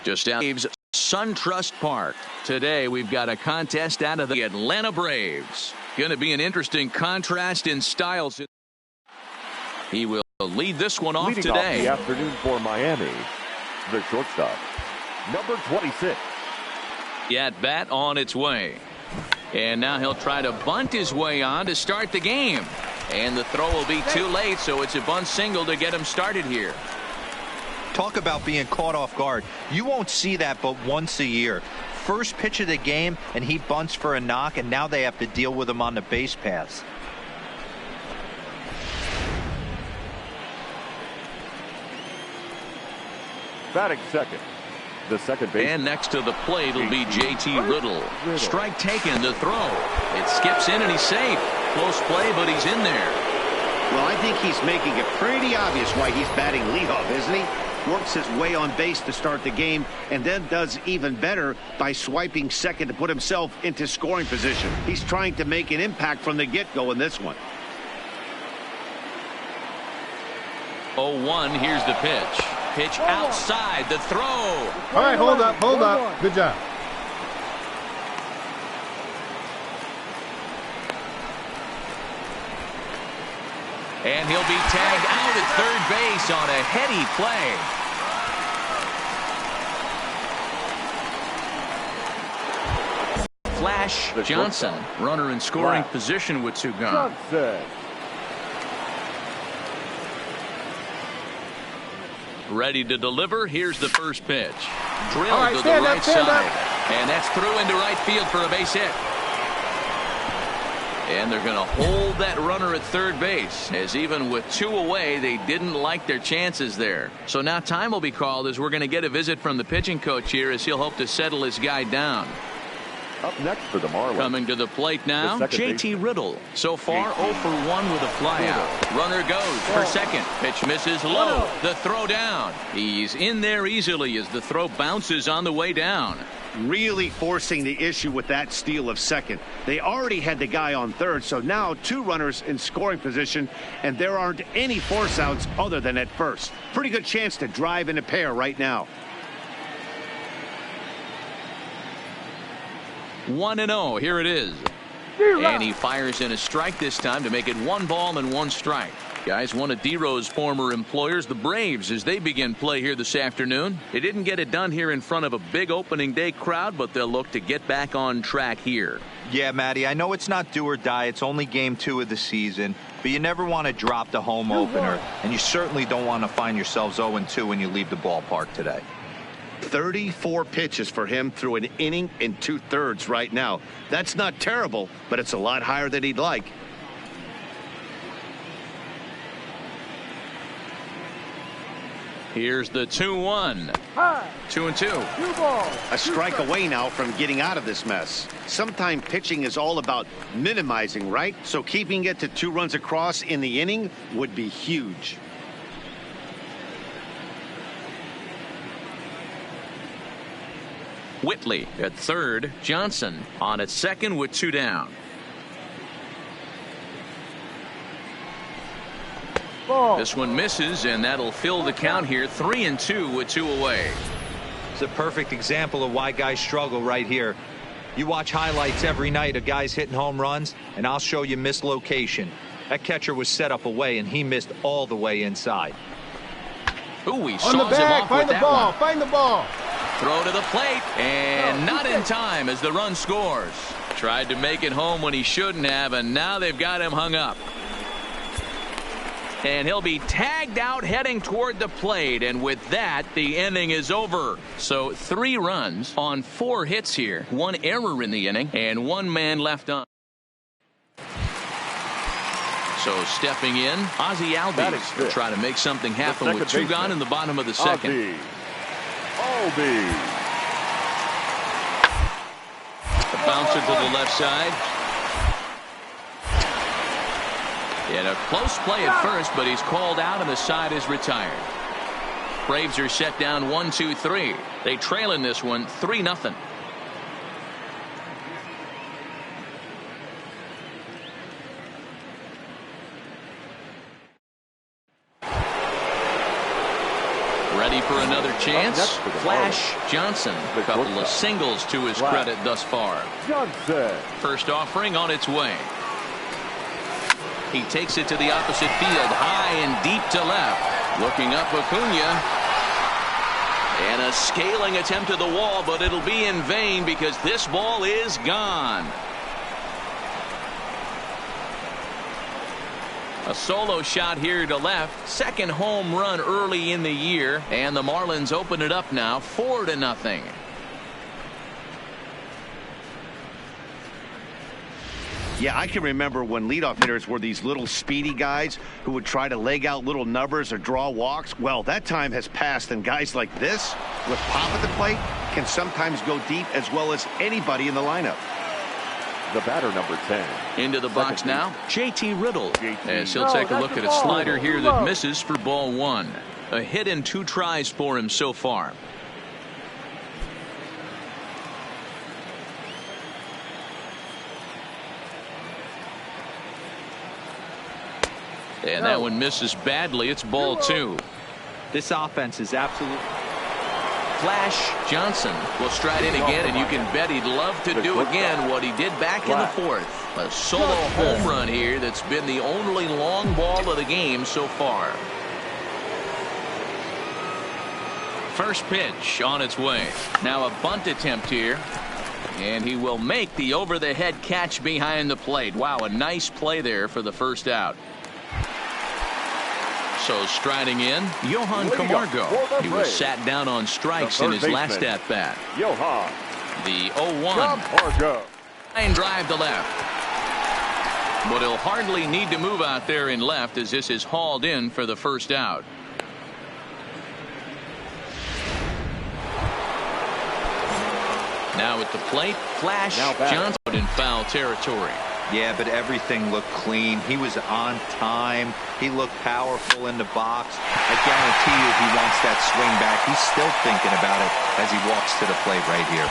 Just out of SunTrust Park. Today we've got a contest out of the Atlanta Braves. Going to be an interesting contrast in styles. He will lead this one off Leading today. Off the afternoon for Miami, the shortstop, number 26. The at bat on its way. And now he'll try to bunt his way on to start the game. And the throw will be too late, so it's a bunt single to get him started here. Talk about being caught off guard. You won't see that but once a year. First pitch of the game, and he bunts for a knock, and now they have to deal with him on the base paths. Batting second, the second base. And next to the plate will be J.T. Riddle. Strike taken, the throw. It skips in and he's safe. Close play, but he's in there. Well, I think he's making it pretty obvious why he's batting leadoff, isn't he? Works his way on base to start the game, and then does even better by swiping second to put himself into scoring position. He's trying to make an impact from the get-go in this one. 0-1, here's the pitch. Pitch outside, the throw. All right, hold up. Good job. And he'll be tagged out at third base on a heady play. Flash Johnson, runner in scoring position with two gone. Ready to deliver. Here's the first pitch. Drilled to the right side. And that's through into right field for a base hit. And they're going to hold that runner at third base, as even with two away, they didn't like their chances there. So now time will be called as we're going to get a visit from the pitching coach here, as he'll hope to settle his guy down. Up next for the Marlins. Coming to the plate now, J.T. Riddle. So far 0 for 1 with a flyout. Runner goes for second. Pitch misses low. The throw down. He's in there easily as the throw bounces on the way down. Really forcing the issue with that steal of second. They already had the guy on third, so now two runners in scoring position, and there aren't any force outs other than at first. Pretty good chance to drive in a pair right now. 1-0. Here it is. And he fires in a strike this time to make it 1 ball and 1 strike. Guys, one of D-Rose former employers, the Braves, as they begin play here this afternoon. They didn't get it done here in front of a big opening day crowd, but they'll look to get back on track here. Yeah, Matty, I know it's not do or die. It's only game 2 of the season, but you never want to drop the home opener, and you certainly don't want to find yourselves 0-2 when you leave the ballpark today. 34 pitches for him through an inning and 2/3 right now. That's not terrible, but it's a lot higher than he'd like. Here's the 2-1. 2-2. A strike away now from getting out of this mess. Sometimes pitching is all about minimizing, right? So keeping it to 2 runs across in the inning would be huge. Whitley at third. Johnson on at second with 2 down. This one misses, and that'll fill the count here. 3-2 with 2 away. It's a perfect example of why guys struggle right here. You watch highlights every night of guys hitting home runs, and I'll show you mislocation. That catcher was set up away, and he missed all the way inside. Ooh, he On saws the him bag, off find with the that ball, one. find the ball. Throw to the plate, and not in time as the run scores. Tried to make it home when he shouldn't have, and now they've got him hung up. And he'll be tagged out heading toward the plate, and with that, the inning is over. So 3 runs on 4 hits here. 1 error in the inning, and 1 man left on. So stepping in, Ozzie Albies will try to make something happen with 2 gone in the bottom of the second. Albies. The bouncer to the left side. And a close play at first, but he's called out and the side is retired. Braves are set down 1-2-3. They trail in this one 3-0. Ready for another chance? Flash Johnson. A couple of singles to his credit thus far. First offering on its way. He takes it to the opposite field, high and deep to left. Looking up, Acuna. And a scaling attempt to the wall, but it'll be in vain because this ball is gone. A solo shot here to left. Second home run early in the year. And the Marlins open it up now 4-0. Yeah, I can remember when leadoff hitters were these little speedy guys who would try to leg out little numbers or draw walks. Well, that time has passed, and guys like this with pop at the plate can sometimes go deep as well as anybody in the lineup. The batter, number 10. Into the box now, JT Riddle. As he'll take a look at a slider here that misses for ball 1. A hit in 2 tries for him so far. And that one misses badly. It's ball 2. This offense is absolute. Flash Johnson will stride in again, and you can bet he'd love to do again what he did back in the 4th. A solo home run here that's been the only long ball of the game so far. First pitch on its way. Now a bunt attempt here. And he will make the over-the-head catch behind the plate. Wow, a nice play there for the first out. So striding in, Johan Camargo. He was sat down on strikes in his last at-bat. Johan. The 0-1. Line drive to left. But he'll hardly need to move out there in left as this is hauled in for the first out. Now at the plate, Flash Johnson in foul territory. Yeah, but everything looked clean. He was on time. He looked powerful in the box. I guarantee you he wants that swing back. He's still thinking about it as he walks to the plate right here.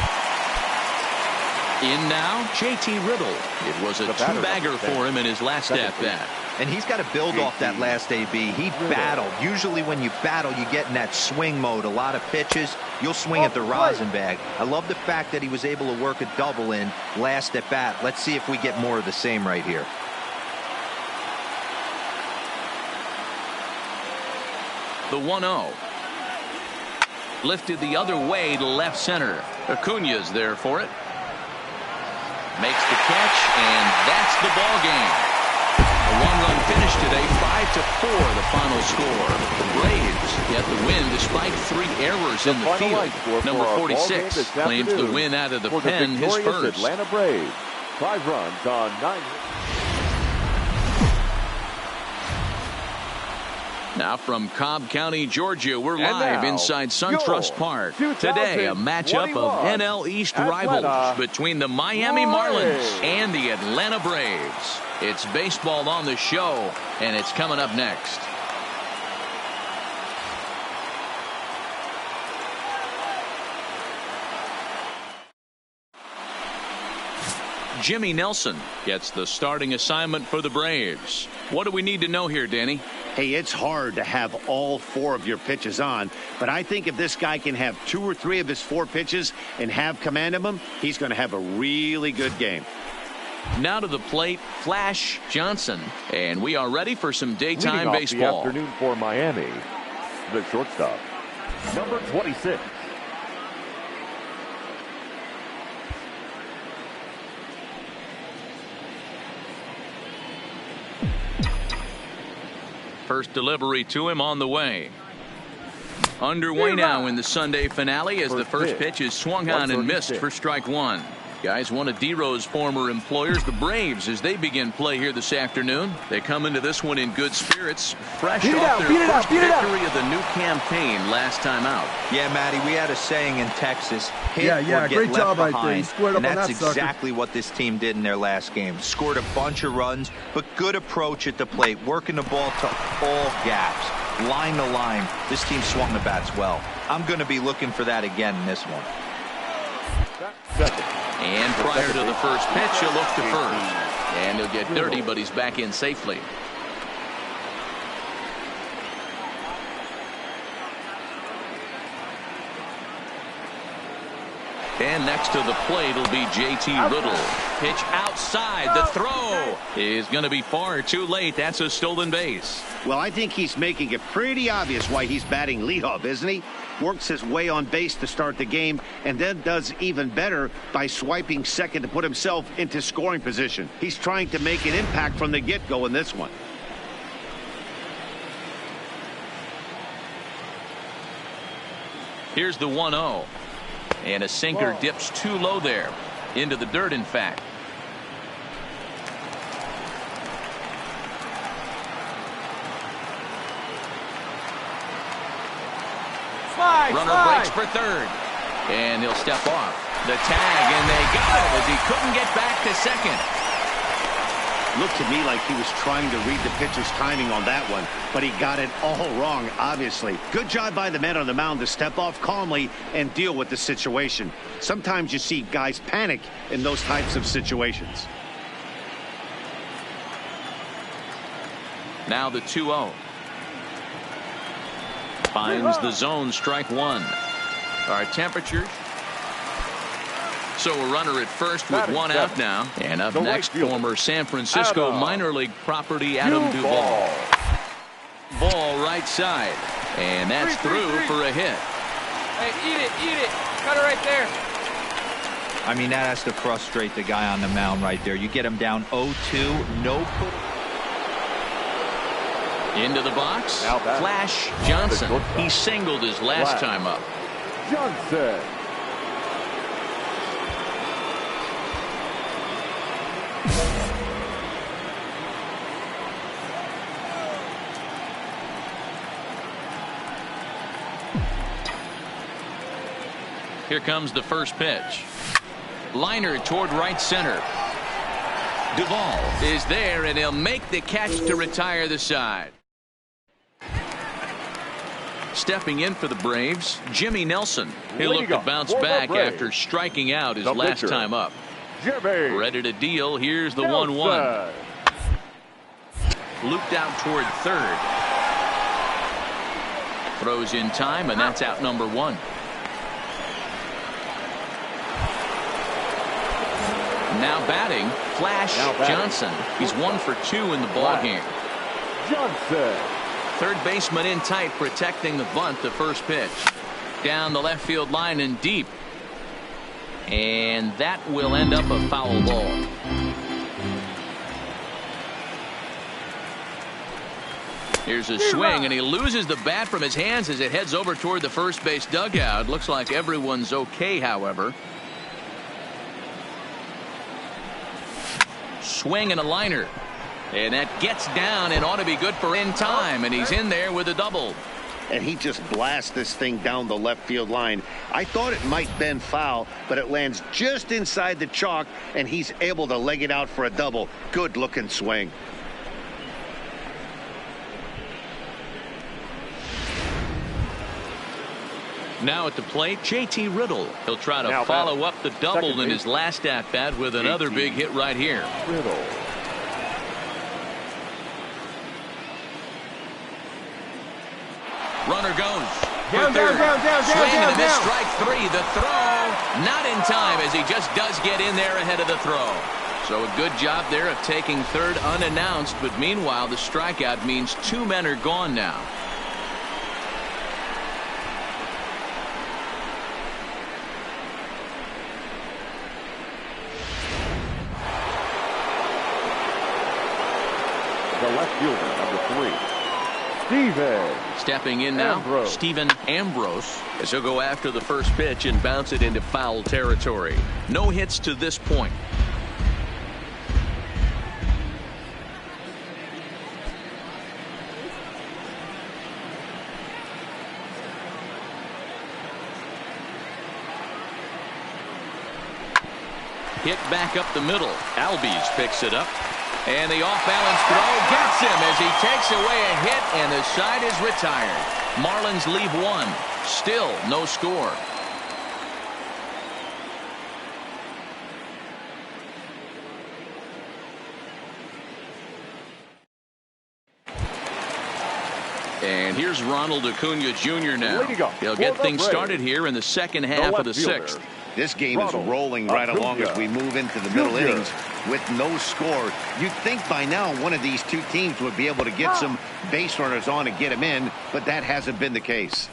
In now, JT Riddle. It was a 2-bagger for him in his last at-bat. And he's got to build off that last AB. He battled. Usually when you battle, you get in that swing mode. A lot of pitches, you'll swing at the rosin bag. I love the fact that he was able to work a double in last at bat. Let's see if we get more of the same right here. The 1-0. Lifted the other way to left center. Acuna's there for it. Makes the catch, and that's the ball game. A 1-run finish today, 5-4 the final score. The Braves get the win despite 3 errors in the field. Number 46 claims the win out of the pen, his first. Atlanta Braves, 5 runs on 9. Now from Cobb County, Georgia, we're live inside SunTrust Park. Today, a matchup of NL East rivals between the Miami Marlins and the Atlanta Braves. It's baseball on the show, and it's coming up next. Jimmy Nelson gets the starting assignment for the Braves. What do we need to know here, Danny? Hey, it's hard to have all 4 of your pitches on, but I think if this guy can have 2 or 3 of his 4 pitches and have command of them, he's going to have a really good game. Now to the plate, Flash Johnson, and we are ready for some daytime baseball. The afternoon for Miami, the shortstop, number 26. First delivery to him on the way. Underway now in the Sunday finale as the first pitch is swung on and missed for strike 1. Guys, one of D-Rose former employers, the Braves, as they begin play here this afternoon. They come into this one in good spirits, fresh off their first victory of the new campaign last time out. Yeah, Matty, we had a saying in Texas, hit or get great left job behind, right there. You squared up and on that's that sucker. exactly what this team did in their last game. Scored a bunch of runs, but good approach at the plate, working the ball to all gaps, line to line. This team swung the bats well. I'm going to be looking for that again in this one. And prior to the first pitch, he'll look to first. And he'll get dirty, but he's back in safely. And next to the plate will be J.T. Riddle. Pitch outside. The throw is going to be far too late. That's a stolen base. Well, I think he's making it pretty obvious why he's batting leadoff, isn't he? Works his way on base to start the game and then does even better by swiping second to put himself into scoring position. He's trying to make an impact from the get-go in this one. Here's the 1-0. And a sinker dips too low there. Into the dirt, in fact. Runner breaks for third. And he'll step off. The tag, and they got it as he couldn't get back to second. Looked to me like he was trying to read the pitcher's timing on that one, but he got it all wrong, obviously. Good job by the man on the mound to step off calmly and deal with the situation. Sometimes you see guys panic in those types of situations. Now the 2-0. Finds the zone, strike one. Our temperatures. So a runner at first with one out now. And up next, former San Francisco minor league property Adam Duvall. Ball right side. And that's through for a hit. Hey, eat it. Cut it right there. I mean, that has to frustrate the guy on the mound right there. You get him down 0-2, no put. Into the box. Flash Johnson. He singled his last time up. Johnson. Here comes the first pitch. Liner toward right center. Duvall is there, and he'll make the catch to retire the side. Stepping in for the Braves, Jimmy Nelson. He'll look to bounce back after striking out his last time up. Ready to deal. Here's the 1-1. Looped out toward third. Throws in time, and that's out number one. Now batting, Flash Johnson. He's 1 for 2 in the ballgame. Johnson. Third baseman in tight, protecting the bunt. The first pitch down the left field line and deep, and that will end up a foul ball. Here's a swing, and he loses the bat from his hands as it heads over toward the first base dugout. Looks like everyone's okay, however. Swing and a liner. And that gets down and ought to be good for in time. And he's in there with a double. And he just blasts this thing down the left field line. I thought it might bend foul, but it lands just inside the chalk, and he's able to leg it out for a double. Good looking swing. Now at the plate, J.T. Riddle. He'll try to follow up the double in his last at-bat with another big hit right here. Riddle. Runner goes. Down. Swing and a miss, strike three. The throw, not in time, as he just does get in there ahead of the throw. So a good job there of taking third unannounced, but meanwhile the strikeout means 2 men are gone now. The left fielder, number 3. Steven. Stepping in now, Ambrose. Steven Ambrose, as he'll go after the first pitch and bounce it into foul territory. No hits to this point. Hit back up the middle. Albies picks it up. And the off-balance throw gets him as he takes away a hit, and the side is retired. Marlins leave one. Still no score. And here's Ronald Acuna Jr. now. He'll get things started here in the second half of the 6th. This game is rolling right along as we move into the middle innings with no score. You'd think by now one of these two teams would be able to get some base runners on and get them in, but that hasn't been the case.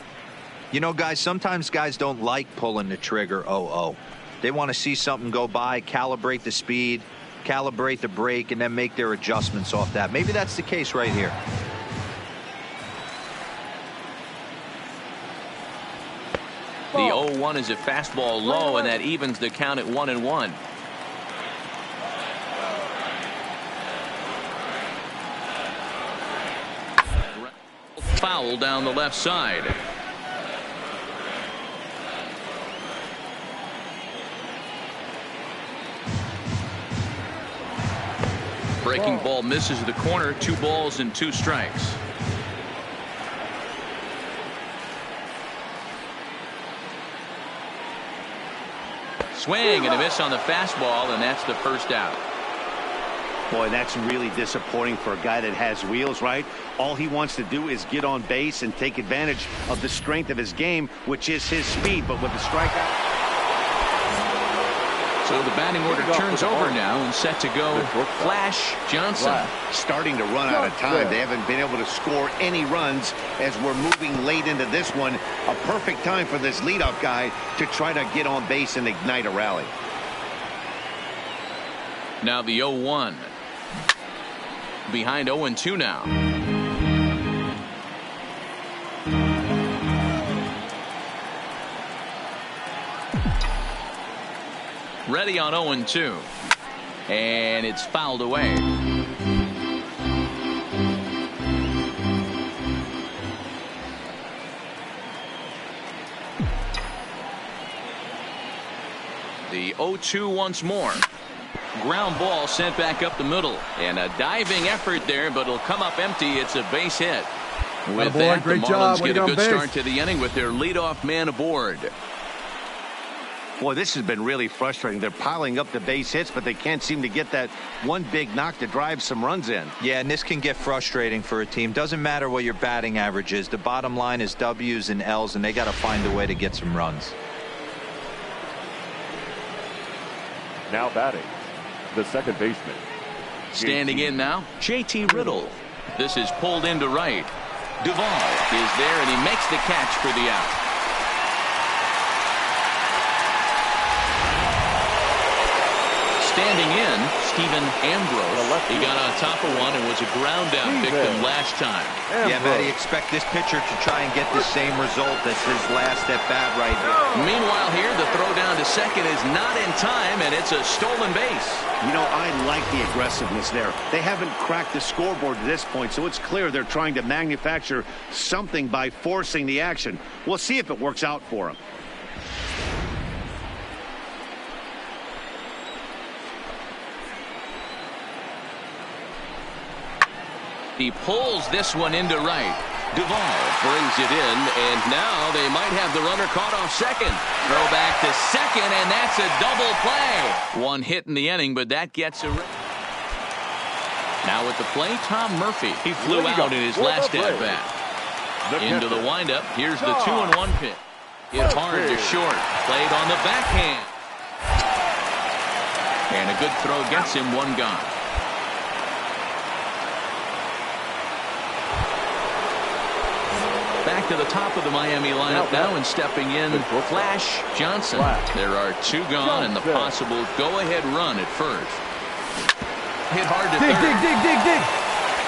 You know, guys, sometimes guys don't like pulling the trigger 0-0. They want to see something go by, calibrate the speed, calibrate the brake, and then make their adjustments off that. Maybe that's the case right here. The 0-1 is a fastball low, and that evens the count at 1-1. Foul down the left side. Breaking ball misses the corner. 2 balls and 2 strikes. Swing and a miss on the fastball, and that's the first out. Boy, that's really disappointing for a guy that has wheels, right? All he wants to do is get on base and take advantage of the strength of his game, which is his speed. But with the strikeout. So the batting order turns over now and set to go Flash Johnson. Starting to run out of time. They haven't been able to score any runs as we're moving late into this one. A perfect time for this leadoff guy to try to get on base and ignite a rally. Now the 0-1. Behind 0-2 now. Ready on 0-2. And it's fouled away. The 0-2 once more. Ground ball sent back up the middle. And a diving effort there, but it'll come up empty. It's a base hit. With that, the Marlins get a good start to the inning with their leadoff man aboard. Boy, this has been really frustrating. They're piling up the base hits, but they can't seem to get that one big knock to drive some runs in. Yeah, and this can get frustrating for a team. Doesn't matter what your batting average is. The bottom line is W's and L's, and they got to find a way to get some runs. Now batting, the second baseman. Standing in now, JT Riddle. This is pulled into right. Duvall is there, and he makes the catch for the out. Standing in, Stephen Ambrose. He got on top of one and was a ground down victim last time. Yeah, Matty, expect this pitcher to try and get the same result as his last at bat right here. Meanwhile here, the throw down to second is not in time, and it's a stolen base. You know, I like the aggressiveness there. They haven't cracked the scoreboard at this point, so it's clear they're trying to manufacture something by forcing the action. We'll see if it works out for them. He pulls this one into right. Duvall brings it in, and now they might have the runner caught off second. Throw back to second, and that's a double play. One hit in the inning, but that gets a... Now at the plate, Tom Murphy. He flew out in his last at-bat. Into the windup. Here's the 2-1 pitch. Hit hard to short. Played on the backhand. And a good throw gets him one gone. Back to the top of the Miami lineup now, and stepping in, Flash Johnson. There are 2 gone and the possible go-ahead run at first. Hit hard to third. Dig.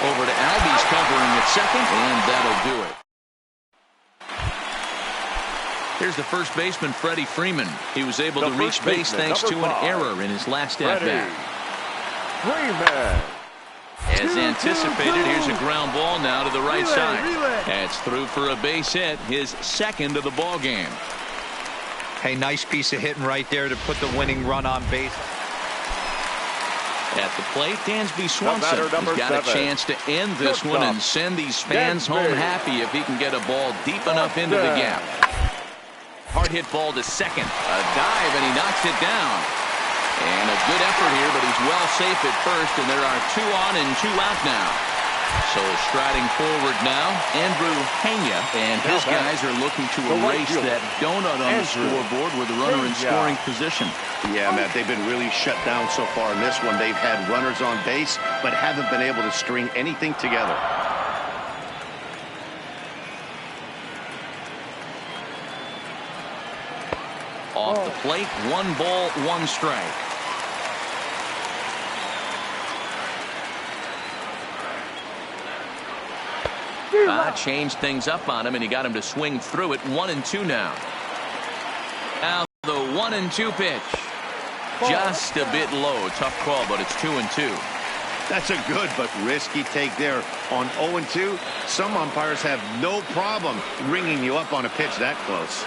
Over to Albies covering at second, and that'll do it. Here's the first baseman, Freddie Freeman. He was able to reach base thanks to an error in his last at-bat. Freeman. As anticipated, here's a ground ball now to the right side. That's through for a base hit, his second of the ball game. Hey, nice piece of hitting right there to put the winning run on base. At the plate, Dansby Swanson has got a chance to end this one and send these fans home happy if he can get a ball deep enough into the gap. Hard hit ball to second. A dive, and he knocks it down. And a good effort here, but he's well safe at first, and there are 2 on and 2 out now. So striding forward now, Andrew Pena, and his guys are looking to erase that donut on the scoreboard with a runner in scoring position. Yeah, Matt, they've been really shut down so far in this one. They've had runners on base, but haven't been able to string anything together. Off the plate, 1 ball, 1 strike. Changed things up on him, and he got him to swing through it. 1-2 now. Now the 1-2 pitch. Just a bit low. Tough call, but it's 2-2. That's a good but risky take there. On 0-2, some umpires have no problem ringing you up on a pitch that close.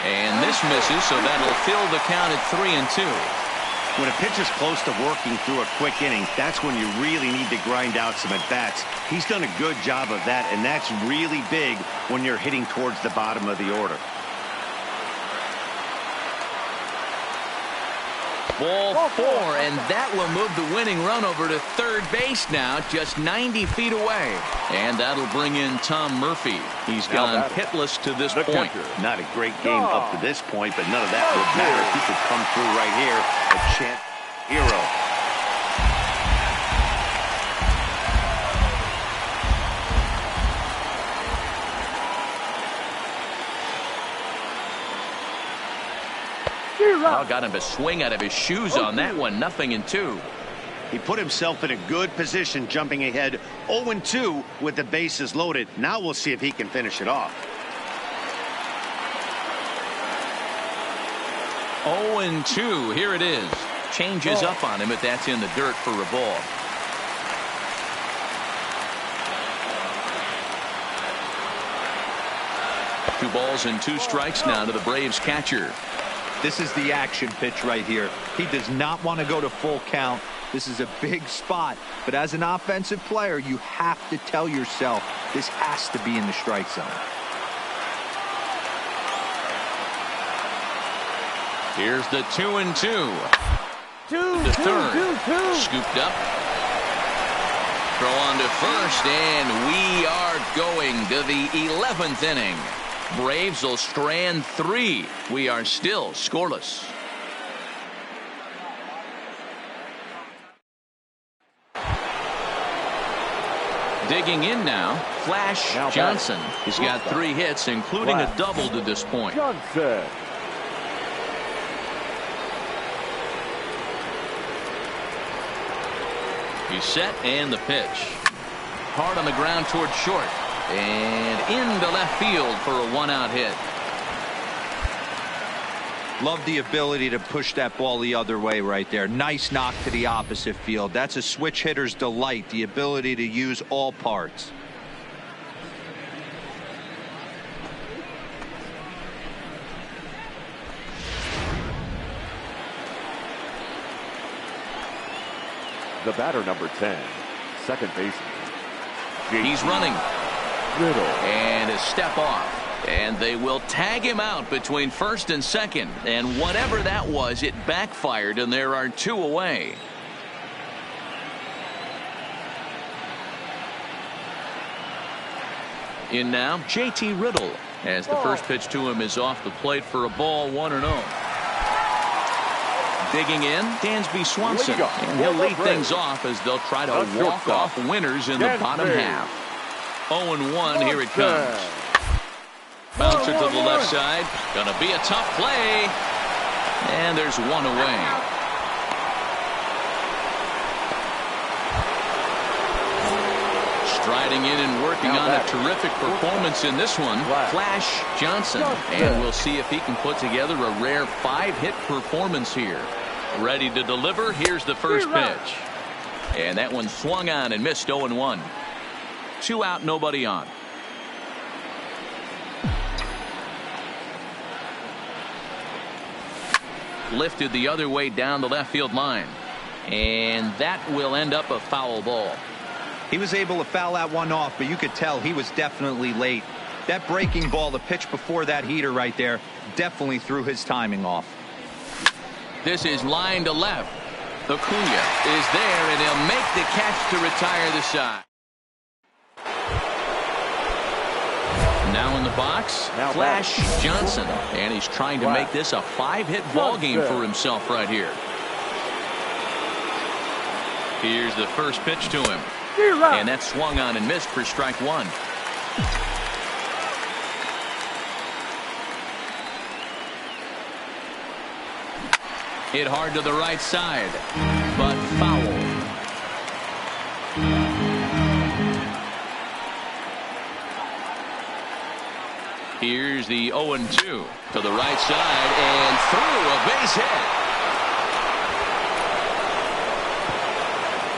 And this misses, so that'll fill the count at 3-2. When a pitch is close to working through a quick inning, that's when you really need to grind out some at-bats. He's done a good job of that, and that's really big when you're hitting towards the bottom of the order. Ball 4, and that will move the winning run over to third base now, just 90 feet away. And that'll bring in Tom Murphy. He's gone hitless to this point. Not a great game up to this point, but none of that would matter if he could come through right here. A chance hero. Got him to swing out of his shoes on that one. 0-2. He put himself in a good position, jumping ahead 0-2 with the bases loaded. Now we'll see if he can finish it off. 0-2. Here it is. Changes up on him, but that's in the dirt for a ball. Two balls and 2 strikes now to the Braves catcher. This is the action pitch right here. He does not want to go to full count. This is a big spot. But as an offensive player, you have to tell yourself this has to be in the strike zone. Here's the 2-2. To third. Scooped up. Throw on to first, and we are going to the 11th inning. Braves will strand 3. We are still scoreless. Digging in now, Flash Johnson. He's got 3 hits, including a double to this point. Johnson. He's set, and the pitch. Hard on the ground toward short. And into left field for a 1-out hit. Love the ability to push that ball the other way right there. Nice knock to the opposite field. That's a switch hitter's delight, the ability to use all parts. The batter, number 10, second baseman. He's running. Riddle. And a step off. And they will tag him out between first and second. And whatever that was, it backfired, and there are 2 away. In now, JT Riddle, as the first pitch to him is off the plate for a ball, 1-0. Digging in, Dansby Swanson, and he'll lead things off as they'll try to walk off winners in the bottom half. 0-1, here it comes. Bouncer to the left side. Gonna be a tough play. And there's 1 away. Striding in and working on a terrific performance in this one, Flash Johnson. And we'll see if he can put together a rare 5-hit performance here. Ready to deliver. Here's the first pitch. And that one swung on and missed. 0-1. 2 out, nobody on. Lifted the other way down the left field line. And that will end up a foul ball. He was able to foul that one off, but you could tell he was definitely late. That breaking ball, the pitch before that heater right there, definitely threw his timing off. This is line to left. Acuna is there, and he'll make the catch to retire the side. Now in the box, Flash Johnson. And he's trying to make this a 5-hit ball game for himself right here. Here's the first pitch to him. And that's swung on and missed for strike one. Hit hard to the right side, but foul. Here's the 0-2 to the right side and through a base hit.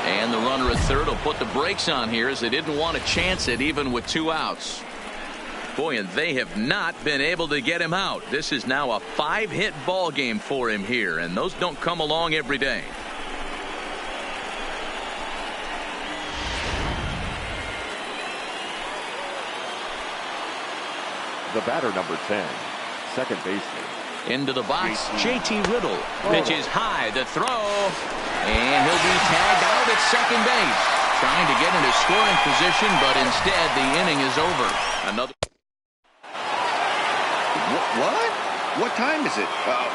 And the runner at third will put the brakes on here as they didn't want to chance it even with 2 outs. Boy, and they have not been able to get him out. This is now a 5-hit ball game for him here, and those don't come along every day. The batter, number 10, second baseman. Into the box, JT Riddle. Pitch is high, the throw, and he'll be tagged out at second base. Trying to get into scoring position, but instead the inning is over. Another. What? What time is it?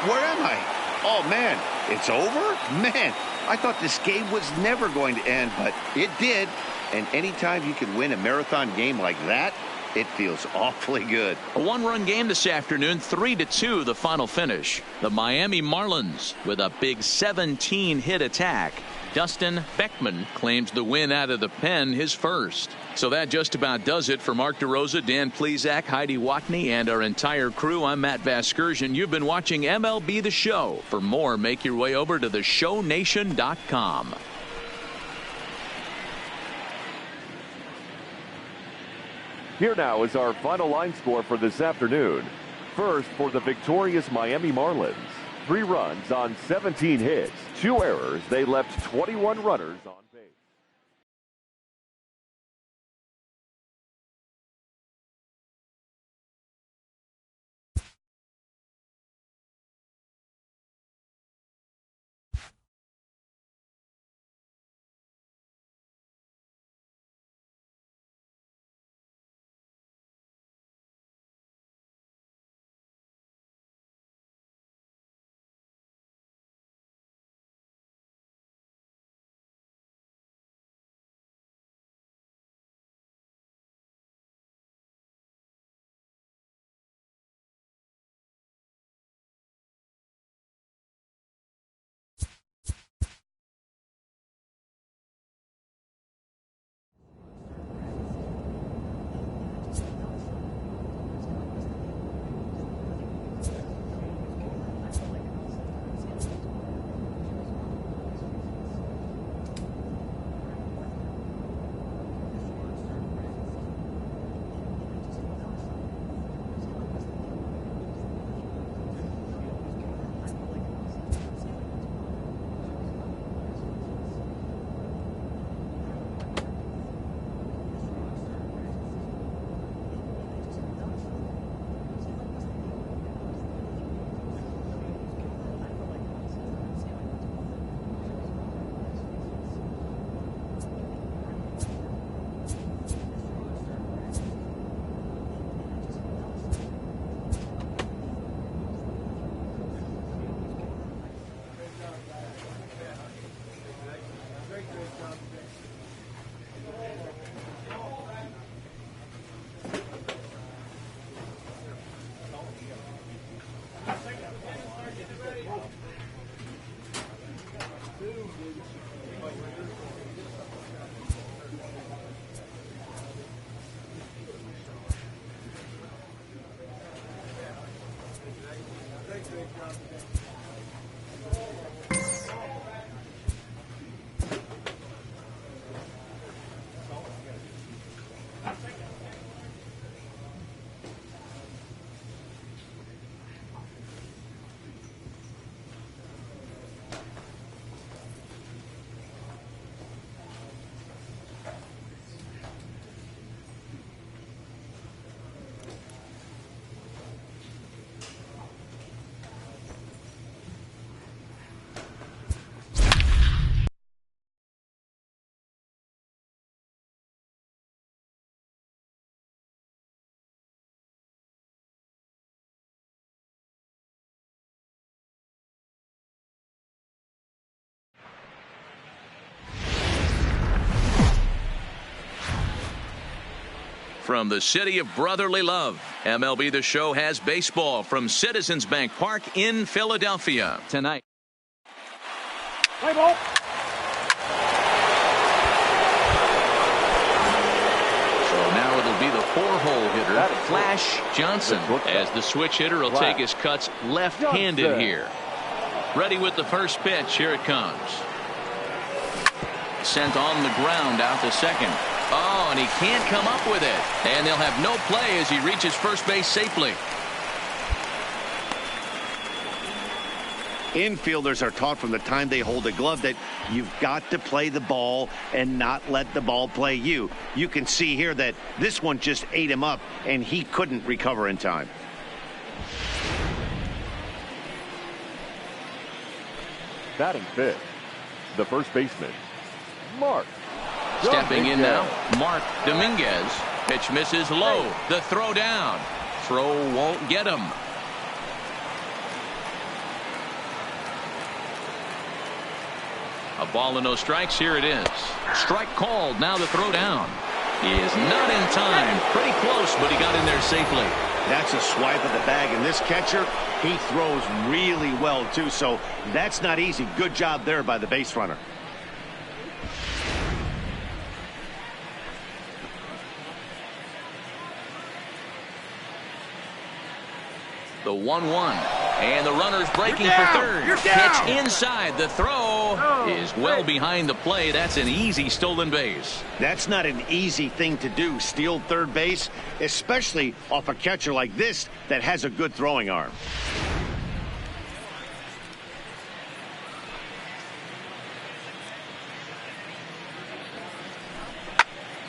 Where am I? Oh, man, it's over? Man, I thought this game was never going to end, but it did. And anytime you can win a marathon game like that, it feels awfully good. A 1-run game this afternoon, 3-2 the final finish. The Miami Marlins with a big 17-hit attack. Dustin Beckman claims the win out of the pen, his first. So that just about does it for Mark DeRosa, Dan Plesac, Heidi Watney, and our entire crew. I'm Matt Vasgersian. You've been watching MLB The Show. For more, make your way over to theshownation.com. Here now is our final line score for this afternoon. First, for the victorious Miami Marlins. 3 runs on 17 hits, 2 errors. They left 21 runners on base. from the city of brotherly love. MLB The Show has baseball from Citizens Bank Park in Philadelphia tonight. Play ball. So now it'll be the 4-hole hitter, Flash Johnson, as the switch hitter will take his cuts left-handed here. Ready with the first pitch. Here it comes. Sent on the ground out to second. Oh, and he can't come up with it. And they'll have no play as he reaches first base safely. Infielders are taught from the time they hold a glove that you've got to play the ball and not let the ball play you. You can see here that this one just ate him up, and he couldn't recover in time. Batting fifth, the first baseman, Mark. Stepping in now, Mark Dominguez. Pitch misses low. The throw down. Throw won't get him. A ball and no strikes. Here it is. Strike called. Now the throw down. He is not in time. Pretty close, but he got in there safely. That's a swipe of the bag, and this catcher, he throws really well too, so that's not easy. Good job there by the base runner. The 1-1. And the runner's breaking for third. Pitch inside. The throw is well behind the play. That's an easy stolen base. That's not an easy thing to do, steal third base, especially off a catcher like this that has a good throwing arm.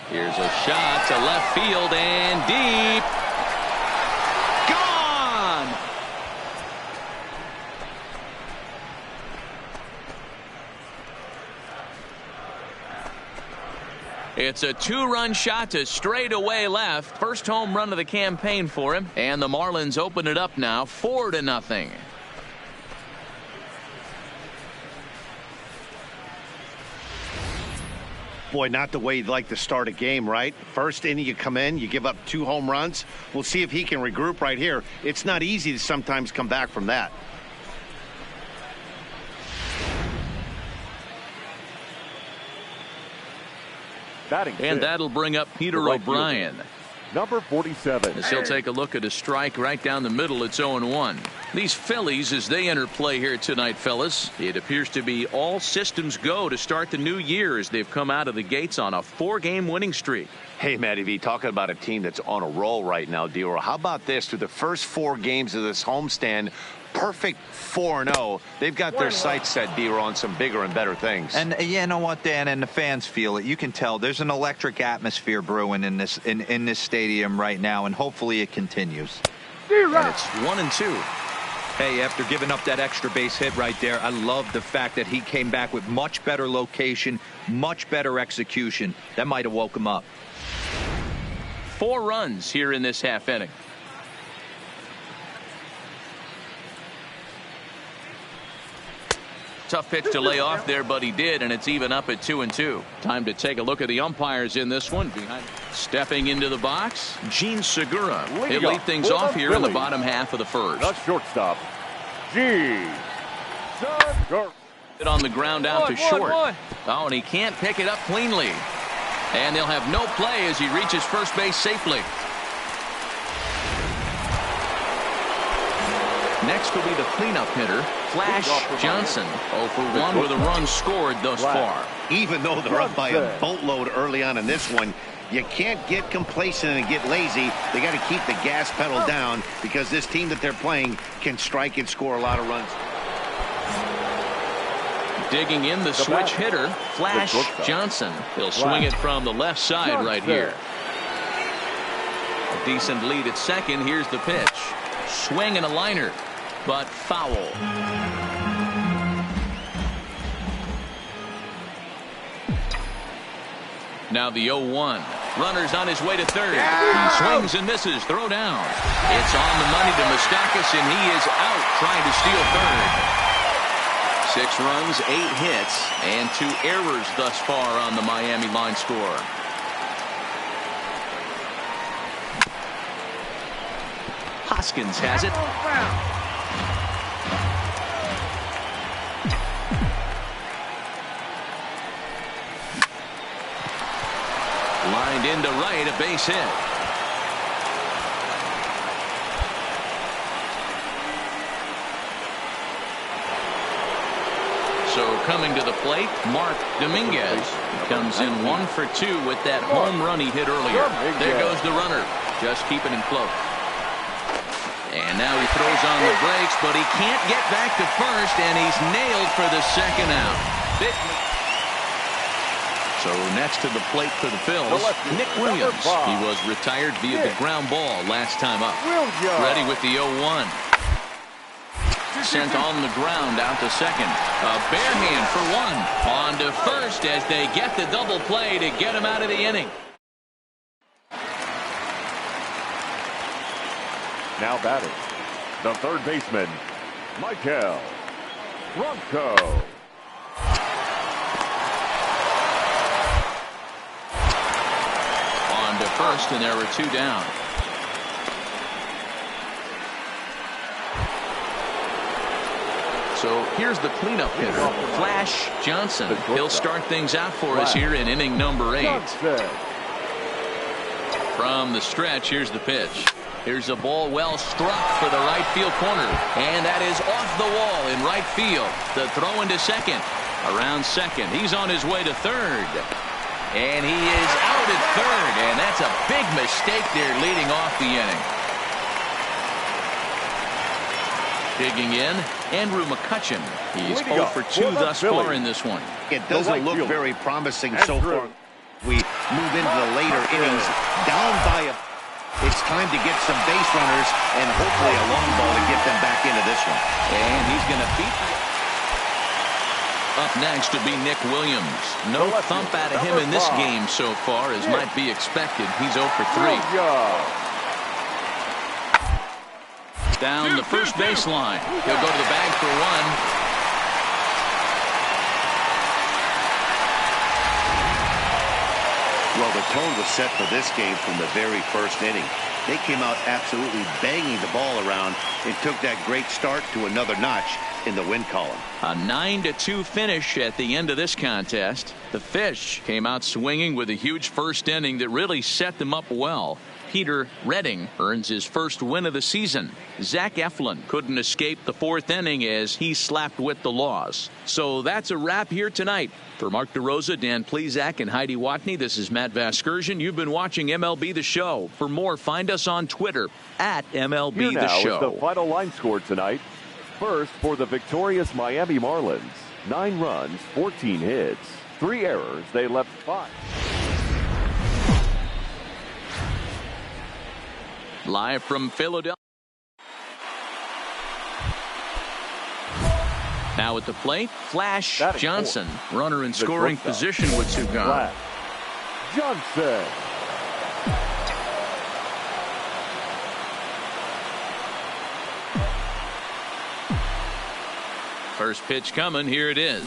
Here's a shot to left field and deep. Gone! It's a 2-run shot to straightaway left. First home run of the campaign for him. And the Marlins open it up now 4-0. Boy, not the way you'd like to start a game, right? First inning, you come in, you give up 2 home runs. We'll see if he can regroup right here. It's not easy to sometimes come back from that. And that'll bring up Peter O'Brien. Number 47. As he'll take a look at a strike right down the middle. It's 0-1. These Phillies, as they enter play here tonight, fellas, it appears to be all systems go to start the new year as they've come out of the gates on a 4-game winning streak. Hey, Matty V, talking about a team that's on a roll right now, D-Roll. How about this? Through the first 4 games of this homestand, perfect 4-0. They've got their sights set, D-Roll, on some bigger and better things. And you know what, Dan, and the fans feel it. You can tell there's an electric atmosphere brewing in this stadium right now, and hopefully it continues. And it's 1-2. Hey, after giving up that extra base hit right there, I love the fact that he came back with much better location, much better execution. That might have woke him up. 4 runs here in this half inning. Tough pitch to lay off there, but he did, and it's even up at 2-2. Time to take a look at the umpires in this one. Stepping into the box, Gene Segura. He'll lead things off here in the bottom half of the first. The shortstop, Gene Segura. On the ground out to short. Oh, and he can't pick it up cleanly. And they'll have no play as he reaches first base safely. Next will be the cleanup hitter, Flash Johnson. 0 for 1 with a run scored thus far. Even though they're up by a boatload early on in this one, you can't get complacent and get lazy. They got to keep the gas pedal down because this team that they're playing can strike and score a lot of runs. Digging in the switch hitter, Flash Johnson. He'll swing it from the left side right here. A decent lead at second. Here's the pitch. Swing and a liner, but foul. Now the 0-1. Runner's on his way to third. He swings and misses. Throw down. It's on the money to Moustakas, and he is out trying to steal third. 6 runs, 8 hits, and 2 errors thus far on the Miami line score. Hoskins has it. Lined into right, a base hit. So coming to the plate, Mark Dominguez. He comes in 1 for 2 with that home run he hit earlier. There goes the runner, just keeping him close. And now he throws on the brakes, but he can't get back to first, and he's nailed for the second out. So next to the plate for the Phils, Nick Williams. He was retired via the ground ball last time up. Ready with the 0-1. Sent on the ground out to second. A bare hand for one. On to first as they get the double play to get him out of the inning. Now batting, the third baseman, Michael Bronco. On to first, and there were 2 down. So here's the cleanup hitter, Flash Johnson. He'll start things out for us here in inning number 8. From the stretch, here's the pitch. Here's a ball well struck for the right field corner. And that is off the wall in right field. The throw into second. Around second. He's on his way to third. And he is out at third. And that's a big mistake there leading off the inning. Digging in, Andrew McCutchen. He's 0 for 2 thus far in this one. It doesn't look very promising so far. We move into the later innings down by a... It's time to get some base runners and hopefully a long ball to get them back into this one. And he's going to beat. Up next to be Nick Williams. No thump out of him in this game so far, as might be expected. He's 0 for 3. Down the first baseline. He'll go to the bag for 1. Well, the tone was set for this game from the very first inning. They came out absolutely banging the ball around and took that great start to another notch in the win column. A 9-2 finish at the end of this contest. The Fish came out swinging with a huge first inning that really set them up well. Peter Redding earns his first win of the season. Zach Eflin couldn't escape the 4th inning as he slapped with the loss. So that's a wrap here tonight. For Mark DeRosa, Dan Plesac, and Heidi Watney, this is Matt Vasgersian. You've been watching MLB The Show. For more, find us on Twitter at MLB The Show. Here now is the final line score tonight. First, for the victorious Miami Marlins, 9 runs, 14 hits, 3 errors. They left 5. Live from Philadelphia. Now at the plate, Flash Johnson. Runner in scoring position with 2 gone. Johnson. First pitch coming. Here it is.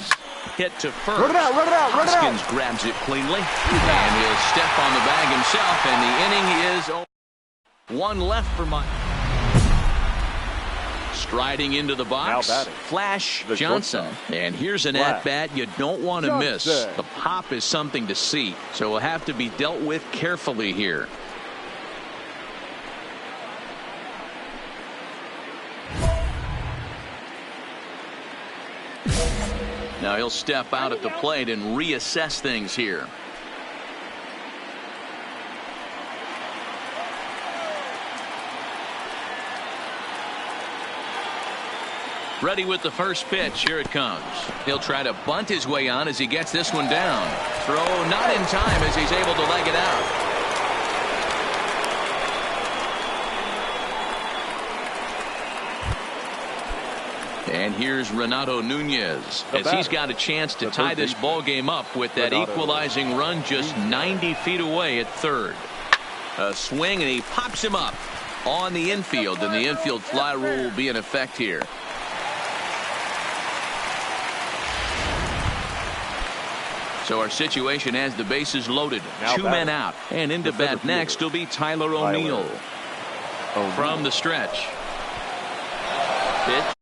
Hit to first. Run it out, run it out, run it out. Hoskins grabs it cleanly. And he'll step on the bag himself. And the inning is over. 1 left for Mike. Striding into the box, Flash Johnson. And here's an at-bat you don't want to miss. The pop is something to see, so will have to be dealt with carefully here. Now he'll step out at the plate and reassess things here. Ready with the first pitch. Here it comes. He'll try to bunt his way on as he gets this one down. Throw not in time as he's able to leg it out. And here's Renato Nunez as he's got a chance to tie this ball game up with that equalizing run just 90 feet away at third. A swing and he pops him up on the infield, and the infield fly rule will be in effect here. So our situation has the bases loaded. 2 men out. And into bat next will be Tyler O'Neill. from the stretch. Pitch.